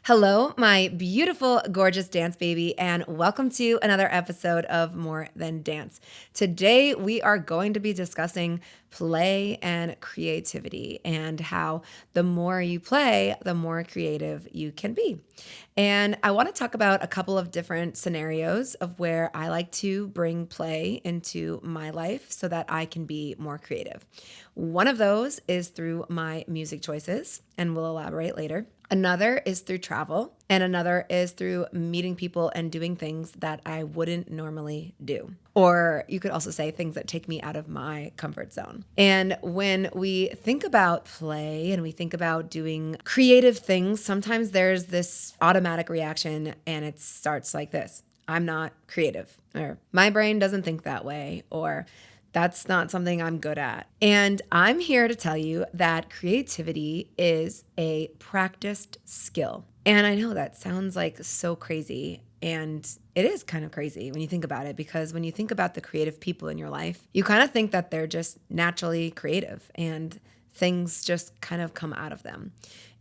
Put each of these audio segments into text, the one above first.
Hello, my beautiful, gorgeous dance baby, and welcome to another episode of More Than Dance. Today, we are going to be discussing play and creativity and how the more you play, the more creative you can be. And I want to talk about a couple of different scenarios of where I like to bring play into my life so that I can be more creative. One of those is through my music choices, and we'll elaborate later. Another is through travel, and another is through meeting people and doing things that I wouldn't normally do. Or you could also say things that take me out of my comfort zone. And when we think about play and we think about doing creative things, sometimes there's this automatic reaction and it starts like this: I'm not creative, or my brain doesn't think that way, or that's not something I'm good at. And I'm here to tell you that creativity is a practiced skill. And I know that sounds like so crazy. And it is kind of crazy when you think about it, because when you think about the creative people in your life, you kind of think that they're just naturally creative and things just kind of come out of them.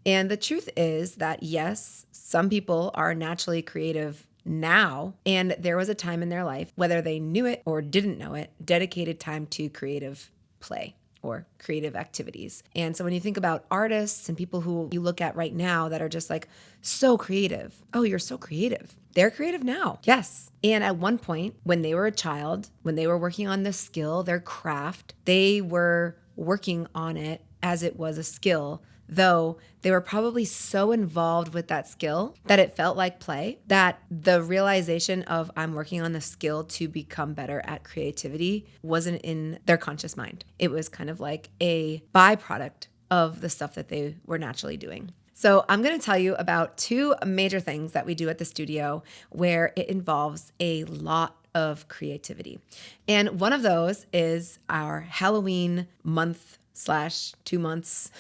And the truth is that, yes, some people are naturally creative now, and there was a time in their life, whether they knew it or didn't know it, dedicated time to creative play or creative activities. And so when you think about artists and people who you look at right now that are just like so creative, oh, you're so creative. They're creative now. Yes. And at one point, when they were a child, when they were working on this skill, their craft, they were working on it as it was a skill, though they were probably so involved with that skill that it felt like play, that the realization of I'm working on the skill to become better at creativity wasn't in their conscious mind. It was kind of like a byproduct of the stuff that they were naturally doing. So I'm going to tell you about two major things that we do at the studio where it involves a lot of creativity. And one of those is our Halloween month / 2 months.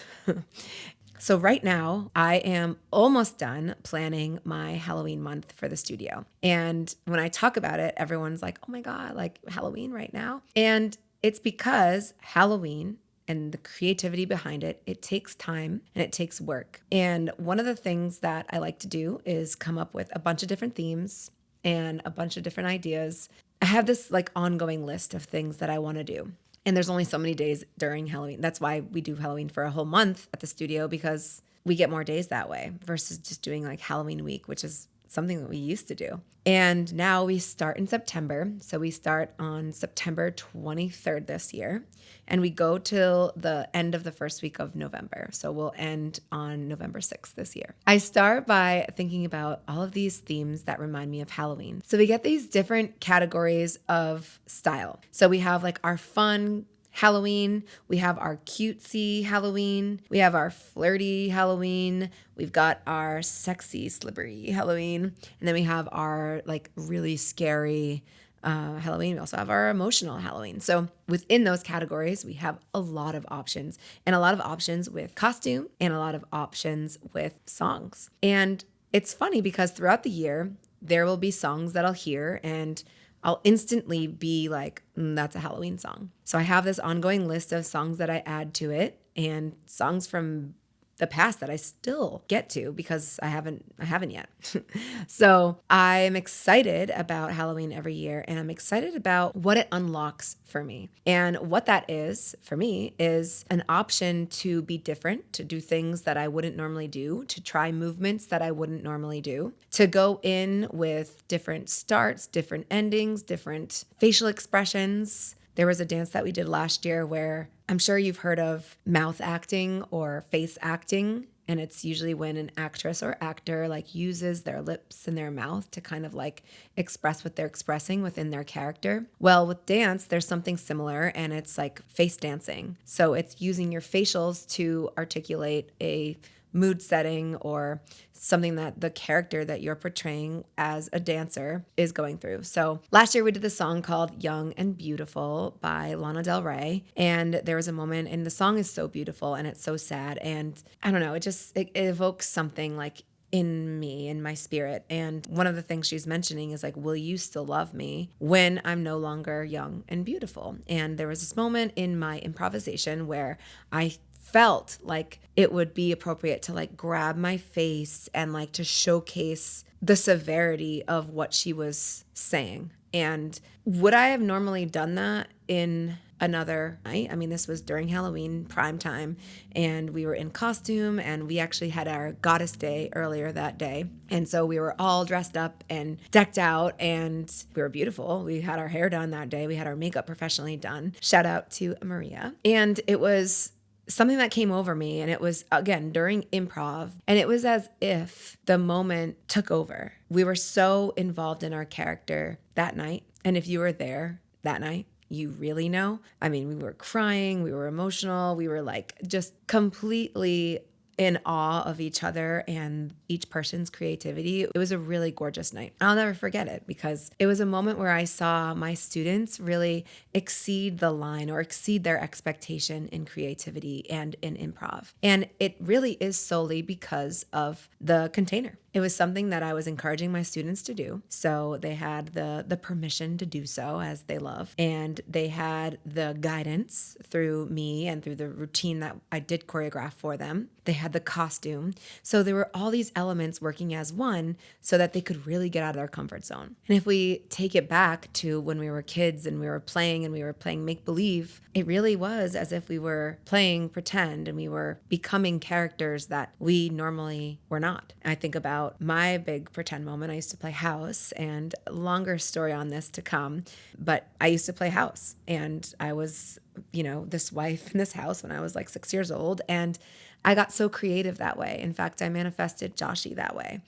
So right now, I am almost done planning my Halloween month for the studio. And when I talk about it, everyone's like, oh my God, like Halloween right now? And it's because Halloween and the creativity behind it, it takes time and it takes work. And one of the things that I like to do is come up with a bunch of different themes and a bunch of different ideas. I have this like ongoing list of things that I want to do. And there's only so many days during Halloween. That's why we do Halloween for a whole month at the studio, because we get more days that way versus just doing like Halloween week, which is something that we used to do. And now we start in September. So we start on September 23rd this year, and we go till the end of the first week of November. So we'll end on November 6th this year. I start by thinking about all of these themes that remind me of Halloween. So we get these different categories of style. So we have like our fun Halloween, we have our cutesy Halloween, we have our flirty Halloween, we've got our sexy slippery Halloween, and then we have our like really scary Halloween. We also have our emotional Halloween. So within those categories, we have a lot of options, and a lot of options with costume and a lot of options with songs. And it's funny because throughout the year, there will be songs that I'll hear and I'll instantly be like, that's a Halloween song. So I have this ongoing list of songs that I add to it, and songs from the past that I still get to because I haven't yet. So I'm excited about Halloween every year, and I'm excited about what it unlocks for me. And what that is for me is an option to be different, to do things that I wouldn't normally do, to try movements that I wouldn't normally do, to go in with different starts, different endings, different facial expressions. There was a dance that we did last year where I'm sure you've heard of mouth acting or face acting. And it's usually when an actress or actor like uses their lips and their mouth to kind of like express what they're expressing within their character. Well, with dance, there's something similar, and it's like face dancing. So it's using your facials to articulate a mood setting or something that the character that you're portraying as a dancer is going through. So last year we did this song called Young and Beautiful by Lana Del Rey. And there was a moment, and the song is so beautiful and it's so sad. And I don't know, it evokes something like in me, in my spirit. And one of the things she's mentioning is like, will you still love me when I'm no longer young and beautiful? And there was this moment in my improvisation where I felt like it would be appropriate to like grab my face and like to showcase the severity of what she was saying. And would I have normally done that in another night? I mean, this was during Halloween prime time, and we were in costume, and we actually had our goddess day earlier that day. And so we were all dressed up and decked out, and we were beautiful. We had our hair done that day. We had our makeup professionally done. Shout out to Maria. And it was something that came over me, and it was again during improv, and it was as if the moment took over. We were so involved in our character that night, and if you were there that night, you really know. I mean, we were crying, we were emotional, we were like just completely in awe of each other and each person's creativity. It was a really gorgeous night. I'll never forget it because it was a moment where I saw my students really exceed the line or exceed their expectation in creativity and in improv. And it really is solely because of the container. It was something that I was encouraging my students to do. So they had the permission to do so, as they love. And they had the guidance through me and through the routine that I did choreograph for them. They had the costume. So there were all these elements working as one so that they could really get out of their comfort zone. And if we take it back to when we were kids and we were playing make-believe, it really was as if we were playing pretend and we were becoming characters that we normally were not. I think about my big pretend moment. I used to play house, and longer story on this to come, but I used to play house, and I was, this wife in this house when I was like 6 years old, and I got so creative that way. In fact, I manifested Joshi that way.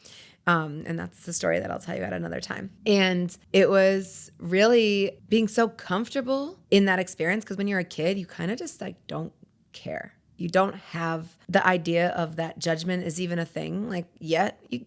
And that's the story that I'll tell you at another time. And it was really being so comfortable in that experience, because when you're a kid, you kind of just like don't care. You don't have the idea of that judgment is even a thing. Like yet you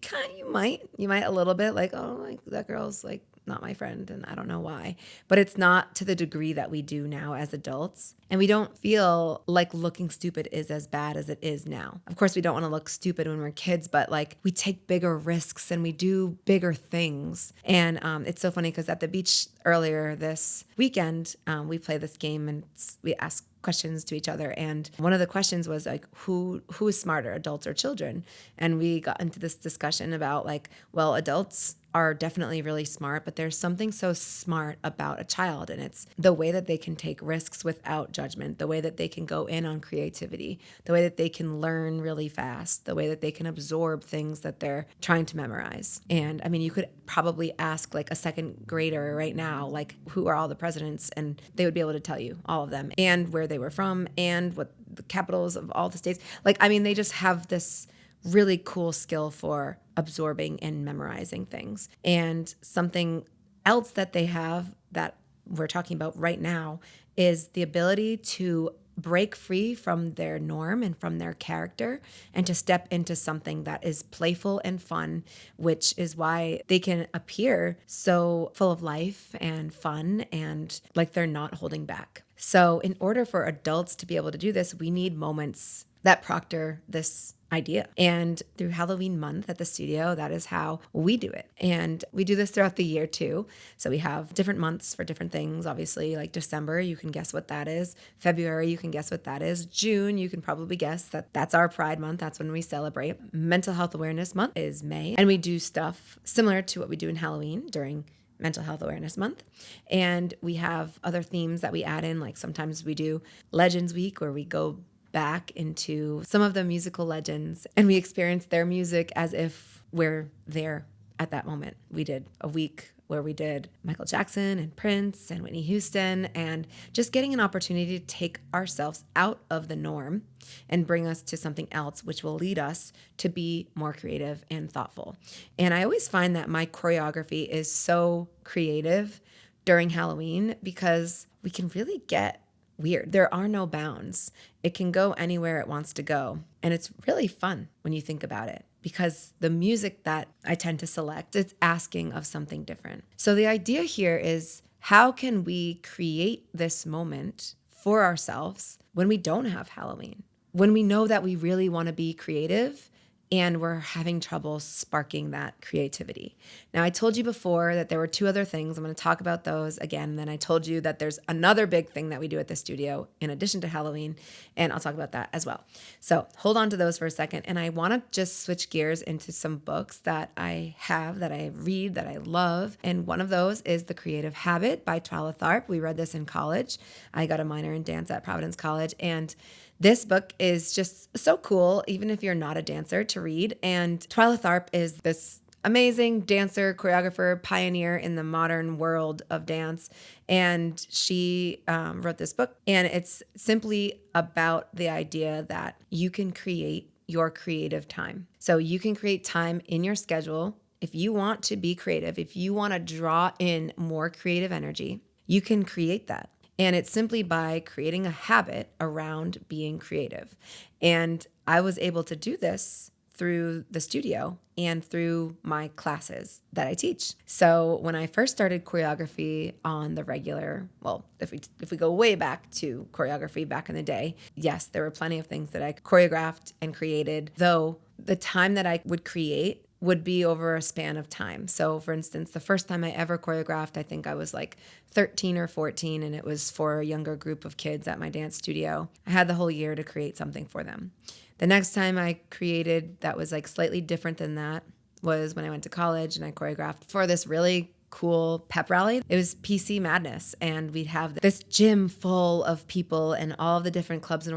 might a little bit like, oh, like that girl's like not my friend and I don't know why. But it's not to the degree that we do now as adults. And we don't feel like looking stupid is as bad as it is now. Of course, we don't want to look stupid when we're kids, but like we take bigger risks and we do bigger things. And it's so funny because at the beach earlier this weekend, we play this game and we ask questions to each other. And one of the questions was like, who is smarter, adults or children? And we got into this discussion about like, well, adults are definitely really smart, but there's something so smart about a child, and it's the way that they can take risks without judgment, the way that they can go in on creativity, the way that they can learn really fast, the way that they can absorb things that they're trying to memorize. And I mean, you could probably ask like a second grader right now, like who are all the presidents, and they would be able to tell you all of them and where they were from and what the capitals of all the states. Like, I mean, they just have this really cool skill for absorbing and memorizing things. And something else that they have that we're talking about right now is the ability to break free from their norm and from their character and to step into something that is playful and fun, which is why they can appear so full of life and fun and like they're not holding back. So in order for adults to be able to do this, we need moments that proctor this idea. And through Halloween month at the studio, that is how we do it. And we do this throughout the year too. So we have different months for different things. Obviously, like December, you can guess what that is. February, you can guess what that is. June, you can probably guess that that's our Pride Month. That's when we celebrate. Mental Health Awareness Month is May. And we do stuff similar to what we do in Halloween during Mental Health Awareness Month. And we have other themes that we add in, like sometimes we do Legends Week where we go back into some of the musical legends and we experience their music as if we're there at that moment. We did a week where we did Michael Jackson and Prince and Whitney Houston, and just getting an opportunity to take ourselves out of the norm and bring us to something else, which will lead us to be more creative and thoughtful. And I always find that my choreography is so creative during Halloween because we can really get weird. There are no bounds. It can go anywhere it wants to go. And it's really fun when you think about it because the music that I tend to select is asking of something different. So the idea here is how can we create this moment for ourselves when we don't have Halloween? When we know that we really want to be creative and we're having trouble sparking that creativity. Now, I told you before that there were two other things. I'm going to talk about those again. And then I told you that there's another big thing that we do at the studio in addition to Halloween, and I'll talk about that as well. So hold on to those for a second. And I want to just switch gears into some books that I have, that I read, that I love. And one of those is The Creative Habit by Twyla Tharp. We read this in college. I got a minor in dance at Providence College, and this book is just so cool, even if you're not a dancer, to read. And Twyla Tharp is this amazing dancer, choreographer, pioneer in the modern world of dance. And she wrote this book, and it's simply about the idea that you can create your creative time. So you can create time in your schedule. If you want to be creative, if you want to draw in more creative energy, you can create that. And it's simply by creating a habit around being creative. And I was able to do this through the studio and through my classes that I teach. So when I first started choreography on the regular, well, if we go way back to choreography back in the day, yes, there were plenty of things that I choreographed and created, though the time that I would create would be over a span of time. So for instance, the first time I ever choreographed, I think I was like 13 or 14, and it was for a younger group of kids at my dance studio. I had the whole year to create something for them. The next time I created that was like slightly different than that was when I went to college and I choreographed for this really cool pep rally. It was PC Madness, and we'd have this gym full of people, and all of the different clubs and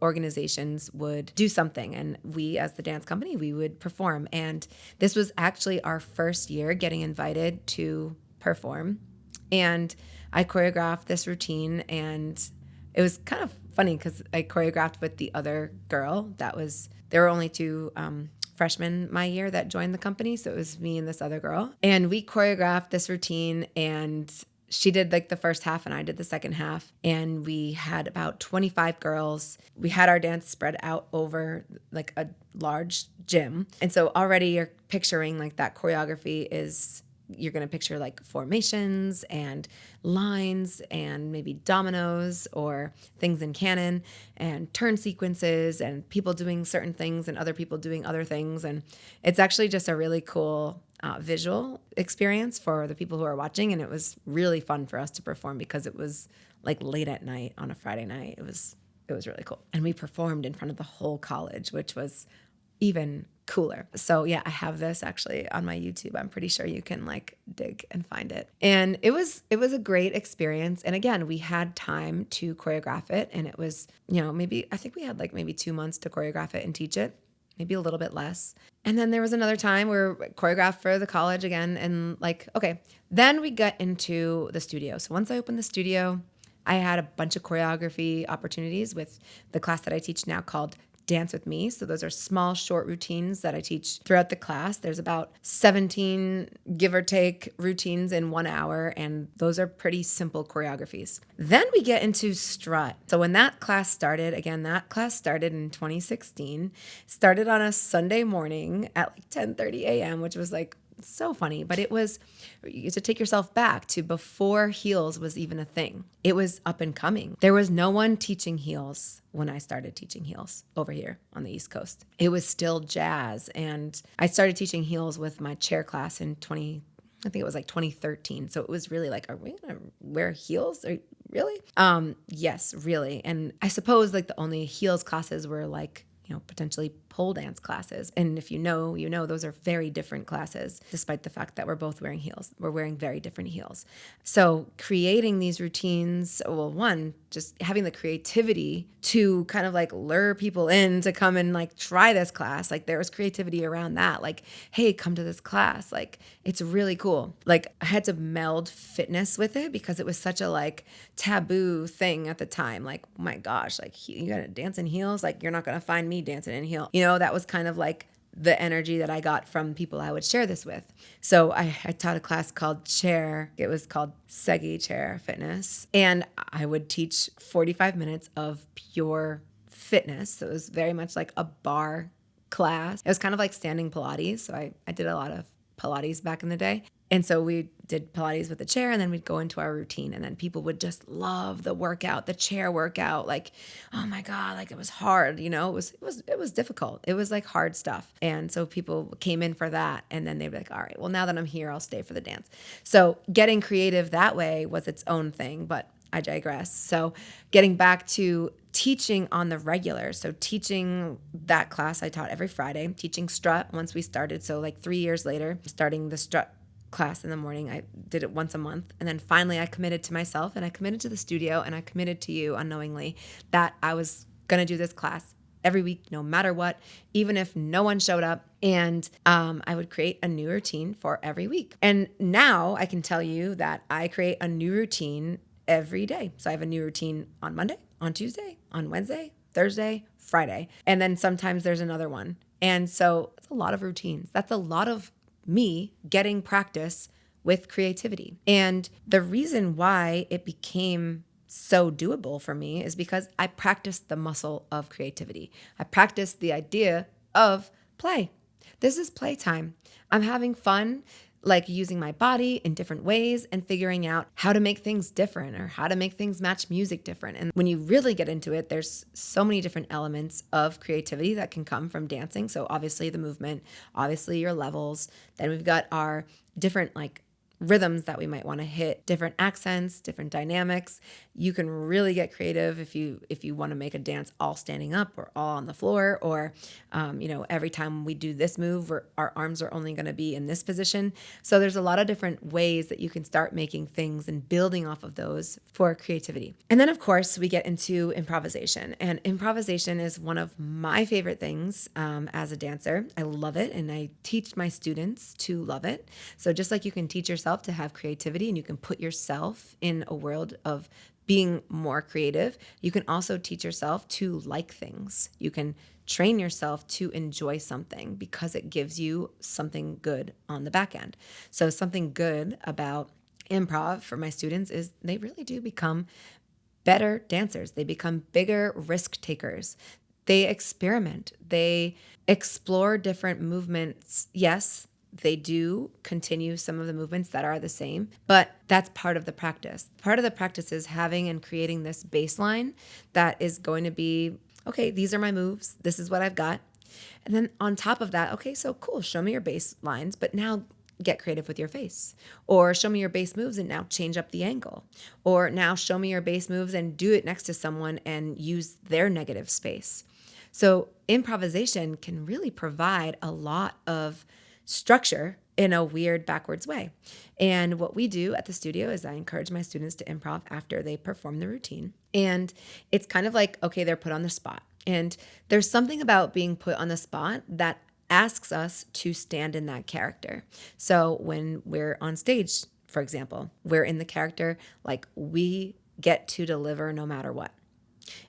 organizations would do something, and we as the dance company, we would perform. And this was actually our first year getting invited to perform, and I choreographed this routine, and it was kind of funny because I choreographed with the other girl. There were only two freshmen my year that joined the company. So it was me and this other girl. And we choreographed this routine, and she did like the first half and I did the second half. And we had about 25 girls. We had our dance spread out over like a large gym. And so already you're picturing like that choreography is, you're going to picture like formations and lines and maybe dominoes or things in canon and turn sequences and people doing certain things and other people doing other things. And it's actually just a really cool visual experience for the people who are watching. And it was really fun for us to perform because it was like late at night on a Friday night. It was really cool. And we performed in front of the whole college, which was even cooler. So yeah, I have this actually on my YouTube. I'm pretty sure you can like dig and find it. And it was a great experience. And again, we had time to choreograph it, and it was, I think we had like maybe 2 months to choreograph it and teach it, maybe a little bit less. And then there was another time where we choreographed for the college again, and like, okay, then we got into the studio. So once I opened the studio, I had a bunch of choreography opportunities with the class that I teach now called Dance with Me. So those are small, short routines that I teach throughout the class. There's about 17, give or take, routines in 1 hour, and those are pretty simple choreographies. Then we get into Strut. So when that class started, again, that class started in 2016, started on a Sunday morning at like 10:30 a.m., which was like so funny, but it was, you to take yourself back to before heels was even a thing. It was up and coming. There was no one teaching heels when I started teaching heels over here on the East Coast. It was still jazz. And I started teaching heels with my chair class in I think it was like 2013. So it was really like, are we gonna wear heels? Really? Yes, really. And I suppose like the only heels classes were like, potentially pole dance classes. And if you know, those are very different classes, despite the fact that we're both wearing heels. We're wearing very different heels. So creating these routines, well, one, just having the creativity to kind of like lure people in to come and like try this class. Like there was creativity around that. Like, hey, come to this class. Like it's really cool. Like I had to meld fitness with it because it was such a like taboo thing at the time. Like, oh my gosh, like you gotta dance in heels. Like you're not gonna find me dancing in heel. That was kind of like the energy that I got from people I would share this with. So I taught a class called Chair. It was called Segi Chair Fitness. And I would teach 45 minutes of pure fitness. So it was very much like a bar class. It was kind of like standing Pilates. So I did a lot of Pilates back in the day. And so we did Pilates with the chair, and then we'd go into our routine, and then people would just love the workout, the chair workout. Like, oh my God, like it was hard, it was difficult. It was like hard stuff. And so people came in for that, and then they'd be like, all right, well, now that I'm here, I'll stay for the dance. So getting creative that way was its own thing, but I digress. So getting back to teaching on the regular. So teaching that class I taught every Friday, teaching strut once we started. So like 3 years later, starting the strut class in the morning. I did it once a month. And then finally I committed to myself, and I committed to the studio, and I committed to you unknowingly that I was going to do this class every week, no matter what, even if no one showed up. And I would create a new routine for every week. And now I can tell you that I create a new routine every day. So I have a new routine on Monday, on Tuesday, on Wednesday, Thursday, Friday. And then sometimes there's another one. And so it's a lot of routines. That's a lot of me getting practice with creativity. And the reason why it became so doable for me is because I practiced the muscle of creativity. I practiced the idea of play. This is playtime. I'm having fun, like using my body in different ways and figuring out how to make things different or how to make things match music different. And when you really get into it, there's so many different elements of creativity that can come from dancing. So obviously the movement, obviously your levels. Then we've got our different like rhythms that we might want to hit, different accents, different dynamics. You can really get creative if you want to make a dance all standing up or all on the floor, or every time we do this move, our arms are only going to be in this position. So there's a lot of different ways that you can start making things and building off of those for creativity. And then of course we get into improvisation, and improvisation is one of my favorite things as a dancer. I love it, and I teach my students to love it. So just like you can teach yourself to have creativity, and you can put yourself in a world of being more creative, you can also teach yourself to like things. You can train yourself to enjoy something because it gives you something good on the back end. So something good about improv for my students is they really do become better dancers. They become bigger risk takers. They experiment. They explore different movements. Yes, they do continue some of the movements that are the same, but that's part of the practice. Part of the practice is having and creating this baseline that is going to be, okay, these are my moves. This is what I've got. And then on top of that, okay, so cool, show me your baselines, but now get creative with your face. Or show me your base moves and now change up the angle. Or now show me your base moves and do it next to someone and use their negative space. So improvisation can really provide a lot of structure in a weird backwards way. And what we do at the studio is I encourage my students to improv after they perform the routine. And it's kind of like, okay, they're put on the spot. And there's something about being put on the spot that asks us to stand in that character. So when we're on stage, for example, we're in the character, like we get to deliver no matter what.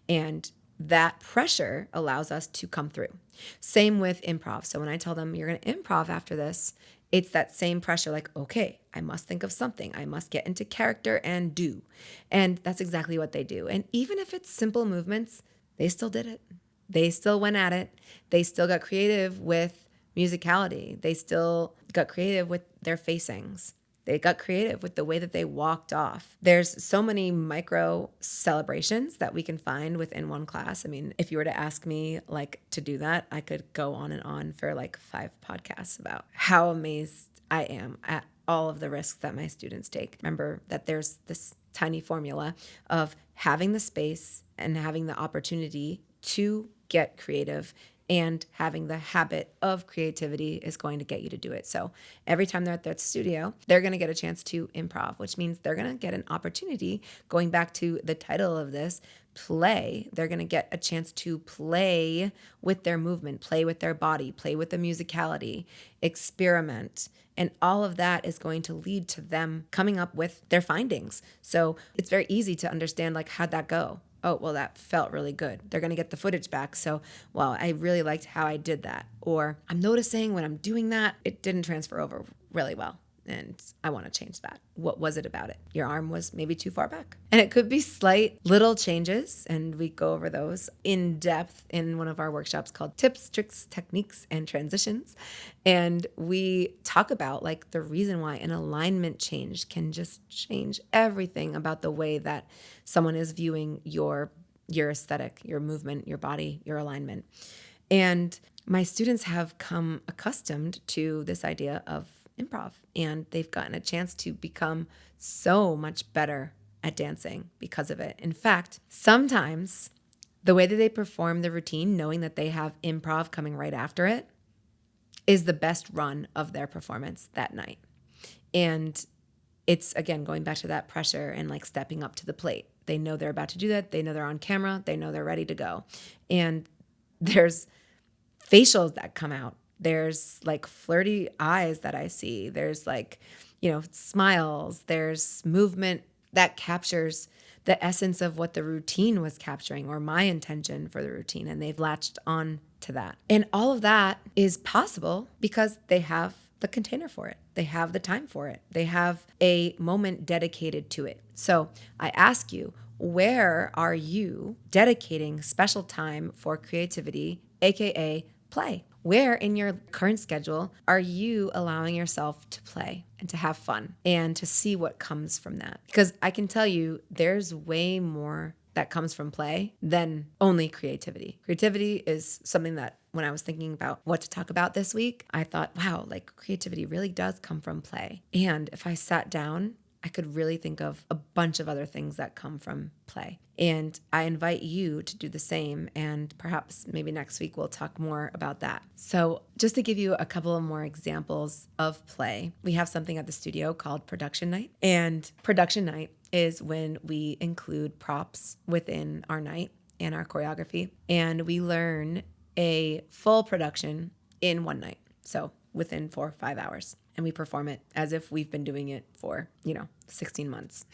And that pressure allows us to come through. Same with improv. So when I tell them you're going to improv after this, it's that same pressure, like, okay, I must think of something. I must get into character and do. And that's exactly what they do. And even if it's simple movements, they still did it. They still went at it. They still got creative with musicality. They still got creative with their facings. They got creative with the way that they walked off. There's so many micro celebrations that we can find within one class. I mean, if you were to ask me like to do that, I could go on and on for like 5 podcasts about how amazed I am at all of the risks that my students take. Remember that there's this tiny formula of having the space and having the opportunity to get creative, and having the habit of creativity is going to get you to do it. So every time they're at their studio, they're going to get a chance to improv, which means they're going to get an opportunity, going back to the title of this, play. They're going to get a chance to play with their movement, play with their body, play with the musicality, experiment. And all of that is going to lead to them coming up with their findings. So it's very easy to understand, like, how'd that go? Oh, well, that felt really good. They're going to get the footage back. So, well, I really liked how I did that. Or I'm noticing when I'm doing that, it didn't transfer over really well. and I want to change that. What was it about it? Your arm was maybe too far back. And it could be slight little changes, and we go over those in depth in one of our workshops called Tips, Tricks, Techniques, and Transitions. And we talk about like the reason why an alignment change can just change everything about the way that someone is viewing your aesthetic, your movement, your body, your alignment. And my students have come accustomed to this idea of improv, and they've gotten a chance to become so much better at dancing because of it. In fact, sometimes the way that they perform the routine, knowing that they have improv coming right after it, is the best run of their performance that night. And it's, again, going back to that pressure and like stepping up to the plate. They know they're about to do that. They know they're on camera. They know they're ready to go. And there's facials that come out. There's like flirty eyes that I see. There's like, smiles. There's movement that captures the essence of what the routine was capturing, or my intention for the routine. And they've latched on to that. And all of that is possible because they have the container for it. They have the time for it. They have a moment dedicated to it. So I ask you, where are you dedicating special time for creativity, AKA play? Where in your current schedule are you allowing yourself to play and to have fun and to see what comes from that? Because I can tell you there's way more that comes from play than only creativity. Creativity is something that when I was thinking about what to talk about this week, I thought, wow, like creativity really does come from play. And if I sat down, I could really think of a bunch of other things that come from play. And I invite you to do the same. And perhaps maybe next week we'll talk more about that. So just to give you a couple of more examples of play, we have something at the studio called Production Night. And Production Night is when we include props within our night and our choreography. And we learn a full production in one night. So within 4 or 5 hours. And we perform it as if we've been doing it for, 16 months.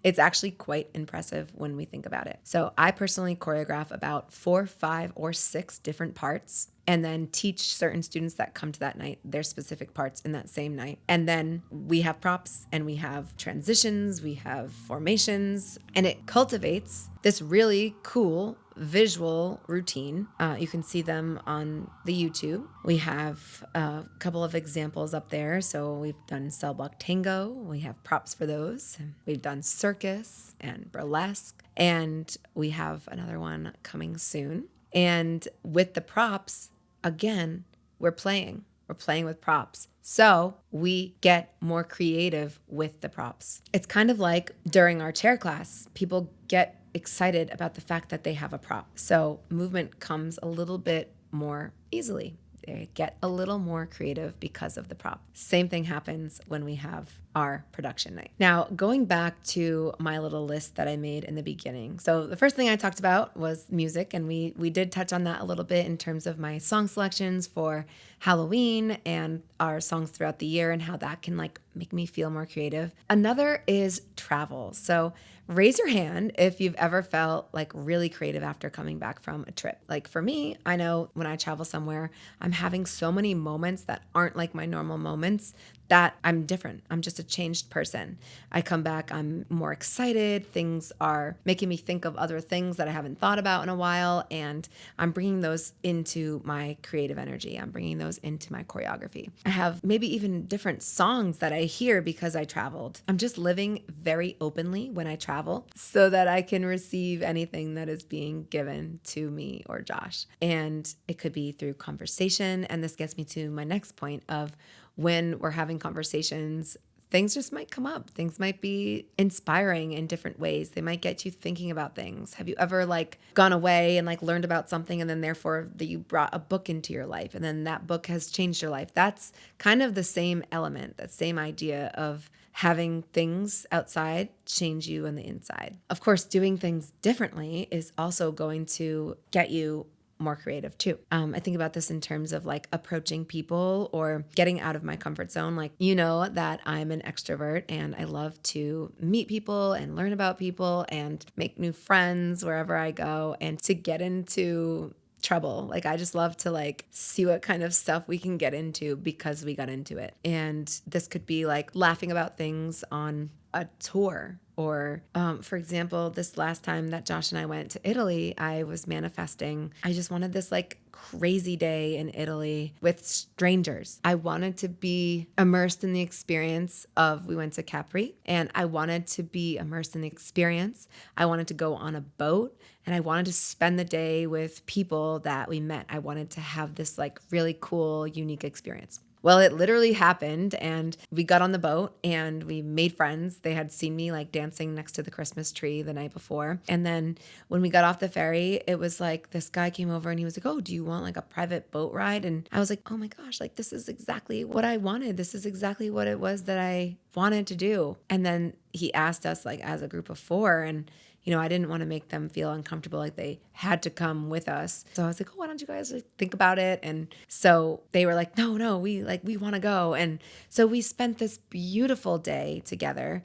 It's actually quite impressive when we think about it. So I personally choreograph about 4, 5, or 6 different parts, and then teach certain students that come to that night their specific parts in that same night. And then we have props and we have transitions, we have formations, and it cultivates this really cool visual routine. You can see them on the YouTube. We have a couple of examples up there. So we've done cell block tango. We have props for those. We've done circus and burlesque. And we have another one coming soon. And with the props, again, we're playing. We're playing with props. So we get more creative with the props. It's kind of like during our chair class, people get excited about the fact that they have a prop. So movement comes a little bit more easily. They get a little more creative because of the prop. Same thing happens when we have our production night. Now, going back to my little list that I made in the beginning. So the first thing I talked about was music, and we did touch on that a little bit in terms of my song selections for Halloween and our songs throughout the year and how that can like make me feel more creative. Another is travel. So raise your hand if you've ever felt like really creative after coming back from a trip. Like for me, I know when I travel somewhere, I'm having so many moments that aren't like my normal moments that I'm different. I'm just a changed person. I come back, I'm more excited. Things are making me think of other things that I haven't thought about in a while. And I'm bringing those into my creative energy. I'm bringing those into my choreography. I have maybe even different songs that I hear because I traveled. I'm just living very openly when I travel so that I can receive anything that is being given to me or Josh. And it could be through conversation. And this gets me to my next point of when we're having conversations, things just might come up. Things might be inspiring in different ways. They might get you thinking about things. Have you ever like gone away and like learned about something and then therefore that you brought a book into your life and then that book has changed your life? That's kind of the same element, that same idea of having things outside change you on the inside. Of course, doing things differently is also going to get you more creative too. I think about this in terms of like approaching people or getting out of my comfort zone. Like, that I'm an extrovert and I love to meet people and learn about people and make new friends wherever I go. And to get into trouble. Like I just love to like see what kind of stuff we can get into because we got into it. And this could be like laughing about things on a tour. Or, for example, this last time that Josh and I went to Italy, I was manifesting. I just wanted this like crazy day in Italy with strangers. I wanted to be immersed in the experience of, we went to Capri, and I wanted to be immersed in the experience. I wanted to go on a boat, and I wanted to spend the day with people that we met. I wanted to have this like really cool, unique experience. Well, it literally happened, and we got on the boat and we made friends. They had seen me like dancing next to the Christmas tree the night before. And then when we got off the ferry, it was like this guy came over and he was like, "Oh, do you want like a private boat ride?" And I was like, "Oh my gosh, like this is exactly what I wanted. This is exactly what it was that I wanted to do." And then he asked us like as a group of 4, and I didn't want to make them feel uncomfortable, like they had to come with us. So I was like, "Oh, why don't you guys think about it?" And so they were like, no, we want to go. And so we spent this beautiful day together.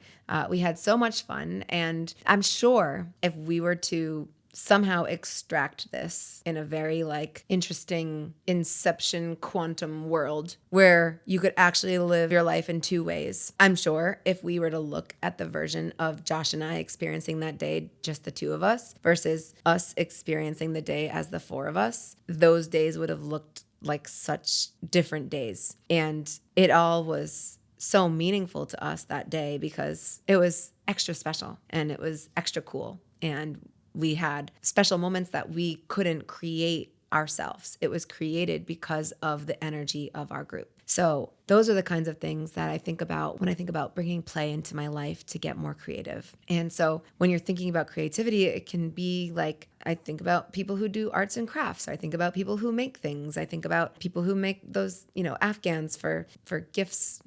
We had so much fun. And I'm sure if we were to somehow extract this in a very like interesting inception quantum world where you could actually live your life in 2 ways. I'm sure if we were to look at the version of Josh and I experiencing that day, just the 2 of us versus us experiencing the day as the 4 of us, those days would have looked like such different days. And it all was so meaningful to us that day because it was extra special and it was extra cool. And we had special moments that we couldn't create ourselves. It was created because of the energy of our group. So those are the kinds of things that I think about when I think about bringing play into my life to get more creative. And so when you're thinking about creativity, it can be like, I think about people who do arts and crafts. I think about people who make things. I think about people who make those, Afghans for gifts,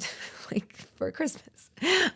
like for Christmas.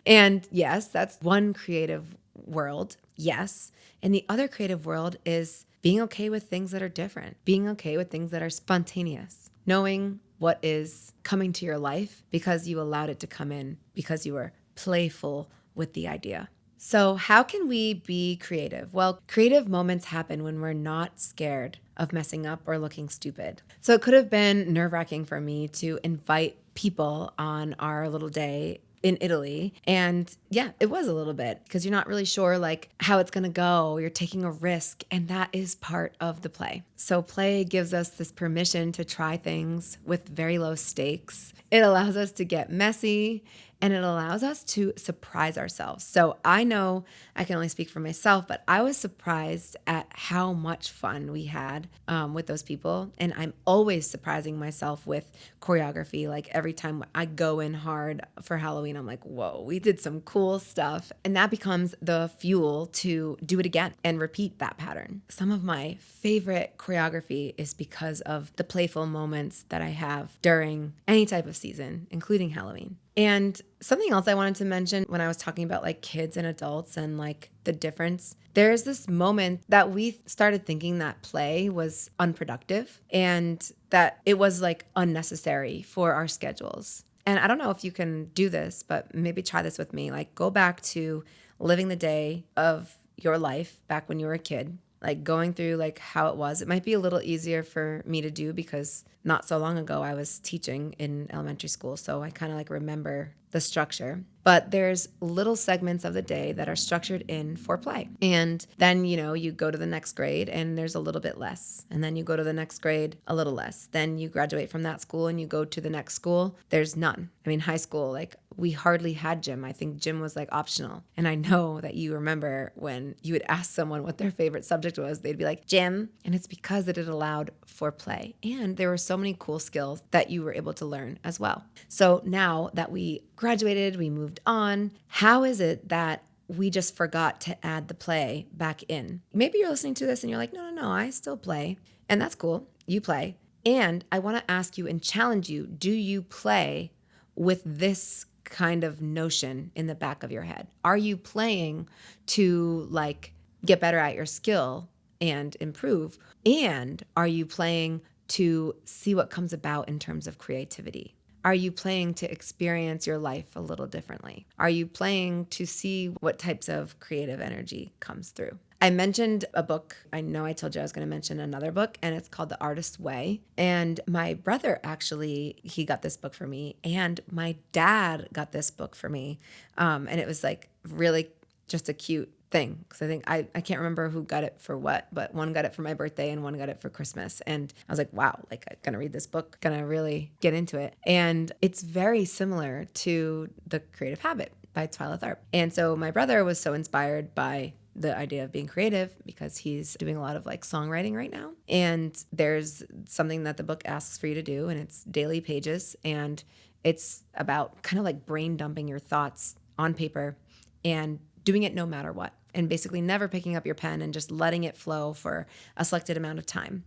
And yes, that's one creative world. Yes. And the other creative world is being okay with things that are different, being okay with things that are spontaneous, knowing what is coming to your life because you allowed it to come in, because you were playful with the idea. So how can we be creative? Well, creative moments happen when we're not scared of messing up or looking stupid. So it could have been nerve-wracking for me to invite people on our little day in Italy. And yeah, it was a little bit because you're not really sure like how it's going to go. You're taking a risk, and that is part of the play. So play gives us this permission to try things with very low stakes. It allows us to get messy, and it allows us to surprise ourselves. So I know I can only speak for myself, but I was surprised at how much fun we had with those people. And I'm always surprising myself with choreography. Like every time I go in hard for Halloween, I'm like, whoa, we did some cool stuff. And that becomes the fuel to do it again and repeat that pattern. Some of my favorite choreography is because of the playful moments that I have during any type of season, including Halloween. And something else I wanted to mention when I was talking about like kids and adults and like the difference, there's this moment that we started thinking that play was unproductive and that it was like unnecessary for our schedules. And I don't know if you can do this, but maybe try this with me. Like go back to living the day of your life back when you were a kid, like going through like how it was. It might be a little easier for me to do because not so long ago I was teaching in elementary school. So I kind of like remember the structure. But there's little segments of the day that are structured in for play. And then, you go to the next grade and there's a little bit less. And then you go to the next grade, a little less. Then you graduate from that school and you go to the next school. There's none. I mean, high school, like we hardly had gym. I think gym was like optional. And I know that you remember when you would ask someone what their favorite subject was, they'd be like, gym. And it's because it allowed for play. And there were so many cool skills that you were able to learn as well. So now that we graduated, we moved on, how is it that we just forgot to add the play back in? Maybe you're listening to this and you're like, no, I still play. And that's cool. You play. And I want to ask you and challenge you, do you play with this kind of notion in the back of your head? Are you playing to like get better at your skill and improve? And are you playing to see what comes about in terms of creativity? Are you playing to experience your life a little differently? Are you playing to see what types of creative energy comes through? I mentioned a book. I know I told you I was going to mention another book, and it's called The Artist's Way. And my brother actually, he got this book for me, and my dad got this book for me. And it was like really just a cute thing, because I think I can't remember who got it for what, but one got it for my birthday and one got it for Christmas. And I was like, wow, like I'm gonna read this book, gonna really get into it. And it's very similar to The Creative Habit by Twyla Tharp. And so my brother was so inspired by the idea of being creative because he's doing a lot of like songwriting right now. And there's something that the book asks for you to do, and it's daily pages. And it's about kind of like brain dumping your thoughts on paper and doing it no matter what. And basically never picking up your pen and just letting it flow for a selected amount of time.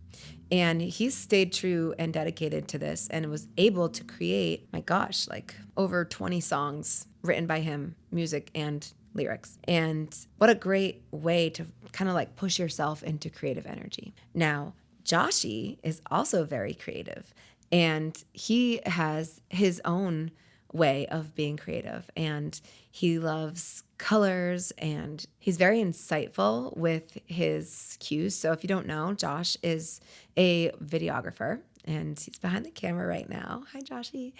And he's stayed true and dedicated to this and was able to create, my gosh, like over 20 songs written by him, music and lyrics. And what a great way to kind of like push yourself into creative energy. Now, Joshi is also very creative, and he has his own way of being creative, and he loves colors, and he's very insightful with his cues. So if you don't know, Josh is a videographer, and he's behind the camera right now. Hi, Joshi.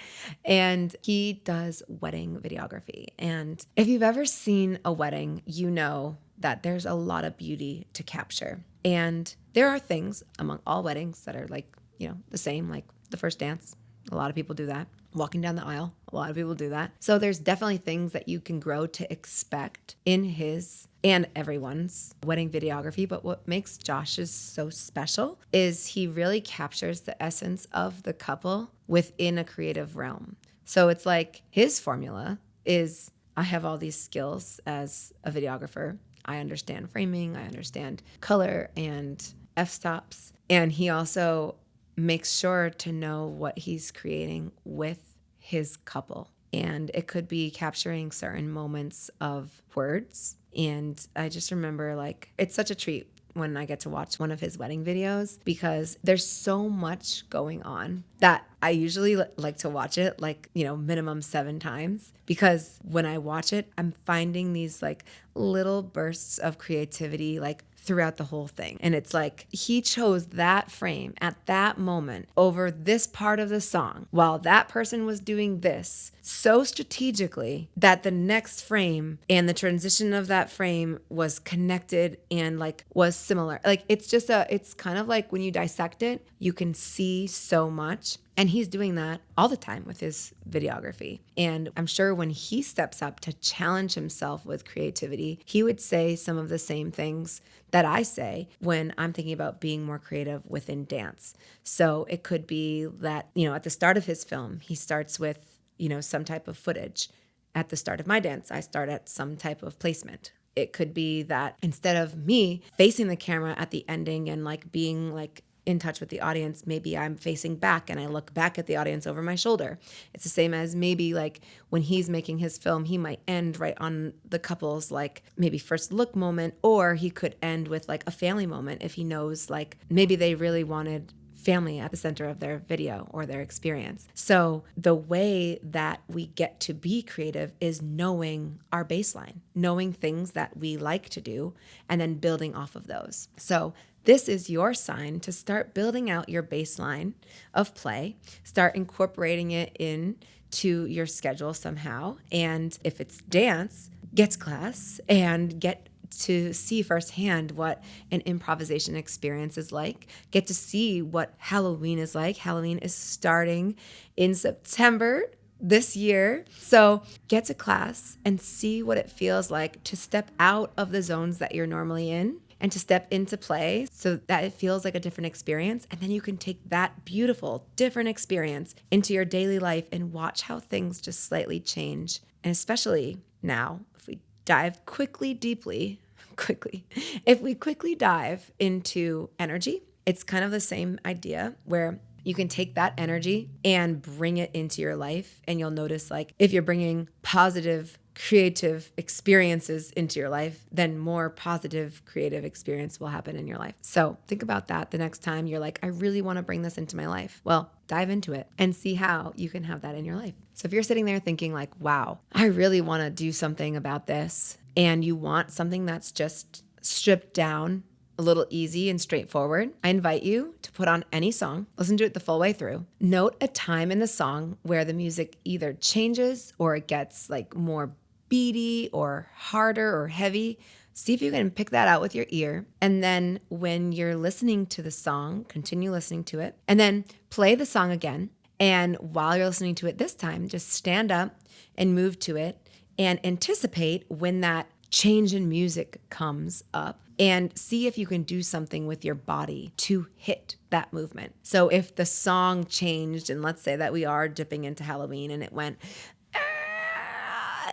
And he does wedding videography. And if you've ever seen a wedding, you know that there's a lot of beauty to capture. And there are things among all weddings that are like, the same, like the first dance. A lot of people do that. Walking down the aisle, a lot of people do that. So there's definitely things that you can grow to expect in his and everyone's wedding videography. But what makes Josh's so special is he really captures the essence of the couple within a creative realm. So it's like his formula is, I have all these skills as a videographer. I understand framing, I understand color and f-stops. And he also makes sure to know what he's creating with his couple. And it could be capturing certain moments of words. And I just remember, like, it's such a treat when I get to watch one of his wedding videos, because there's so much going on that I usually like to watch it like, minimum 7 times, because when I watch it, I'm finding these like little bursts of creativity like throughout the whole thing. And it's like he chose that frame at that moment over this part of the song while that person was doing this so strategically that the next frame and the transition of that frame was connected and like was similar. Like it's kind of like when you dissect it, you can see so much. And he's doing that all the time with his videography. And I'm sure when he steps up to challenge himself with creativity, he would say some of the same things that I say when I'm thinking about being more creative within dance. So it could be that, at the start of his film, he starts with, some type of footage. At the start of my dance, I start at some type of placement. It could be that instead of me facing the camera at the ending and like being like in touch with the audience, maybe I'm facing back and I look back at the audience over my shoulder. It's the same as maybe like when he's making his film, he might end right on the couple's like maybe first look moment, or he could end with like a family moment if he knows like maybe they really wanted family at the center of their video or their experience. So the way that we get to be creative is knowing our baseline, knowing things that we like to do, and then building off of those. So this is your sign to start building out your baseline of play, start incorporating it into your schedule somehow. And if it's dance, get to class and get to see firsthand what an improvisation experience is like. Get to see what Halloween is like. Halloween is starting in September this year. So get to class and see what it feels like to step out of the zones that you're normally in and to step into play so that it feels like a different experience. And then you can take that beautiful, different experience into your daily life and watch how things just slightly change. And especially now, if we dive if we quickly dive into energy, it's kind of the same idea where you can take that energy and bring it into your life. And you'll notice like if you're bringing positive creative experiences into your life, then more positive creative experience will happen in your life. So think about that the next time you're like, I really want to bring this into my life. Well, dive into it and see how you can have that in your life. So if you're sitting there thinking like, wow, I really want to do something about this, and you want something that's just stripped down, a little easy and straightforward, I invite you to put on any song, listen to it the full way through. Note a time in the song where the music either changes or it gets like more beady or harder or heavy. See if you can pick that out with your ear. And then when you're listening to the song, continue listening to it, and then play the song again. And while you're listening to it this time, just stand up and move to it and anticipate when that change in music comes up, and see if you can do something with your body to hit that movement. So if the song changed, and let's say that we are dipping into Halloween and it went,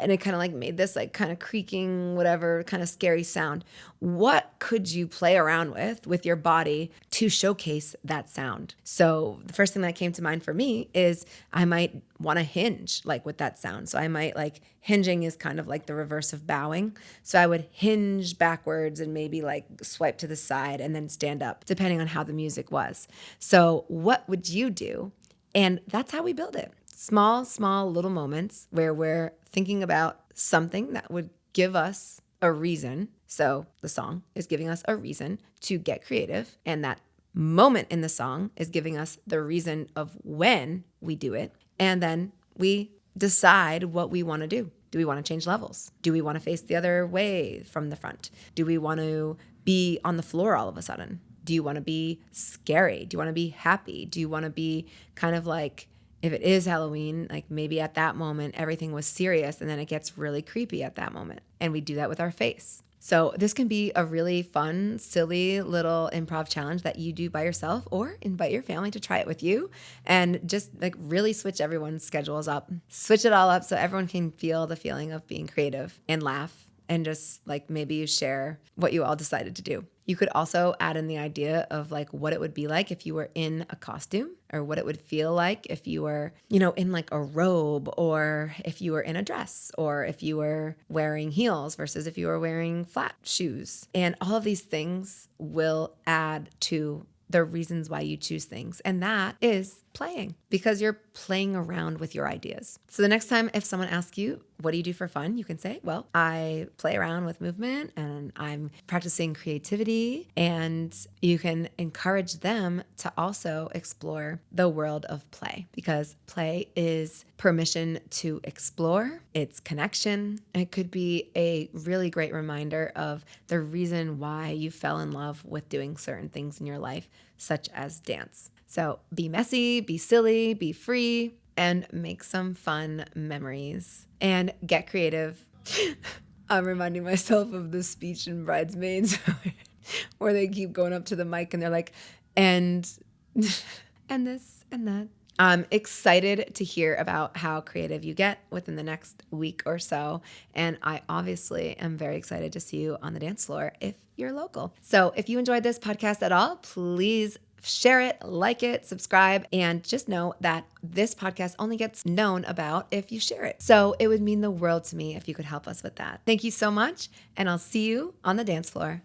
and it kind of like made this like kind of creaking, whatever kind of scary sound. What could you play around with your body to showcase that sound? So the first thing that came to mind for me is I might want to hinge like with that sound. So I might like, hinging is kind of like the reverse of bowing. So I would hinge backwards and maybe like swipe to the side and then stand up, depending on how the music was. So what would you do? And that's how we build it. Small little moments where we're thinking about something that would give us a reason. So the song is giving us a reason to get creative. And that moment in the song is giving us the reason of when we do it. And then we decide what we want to do. Do we want to change levels? Do we want to face the other way from the front? Do we want to be on the floor all of a sudden? Do you want to be scary? Do you want to be happy? Do you want to be kind of like, if it is Halloween, like maybe at that moment, everything was serious and then it gets really creepy at that moment. And we do that with our face. So this can be a really fun, silly little improv challenge that you do by yourself, or invite your family to try it with you, and just like really switch everyone's schedules up. Switch it all up so everyone can feel the feeling of being creative and laugh, and just like maybe you share what you all decided to do. You could also add in the idea of like what it would be like if you were in a costume, or what it would feel like if you were, in like a robe, or if you were in a dress, or if you were wearing heels versus if you were wearing flat shoes. And all of these things will add to the reasons why you choose things. And that is playing, because you're playing around with your ideas. So the next time if someone asks you, what do you do for fun? You can say, well, I play around with movement and I'm practicing creativity. And you can encourage them to also explore the world of play, because play is permission to explore. It's connection. It could be a really great reminder of the reason why you fell in love with doing certain things in your life, such as dance. So be messy, be silly, be free, and make some fun memories and get creative. I'm reminding myself of the speech in Bridesmaids where they keep going up to the mic and they're like, and this and that. I'm excited to hear about how creative you get within the next week or so. And I obviously am very excited to see you on the dance floor if you're local. So if you enjoyed this podcast at all, please share it, like it, subscribe, and just know that this podcast only gets known about if you share it. So it would mean the world to me if you could help us with that. Thank you so much, and I'll see you on the dance floor.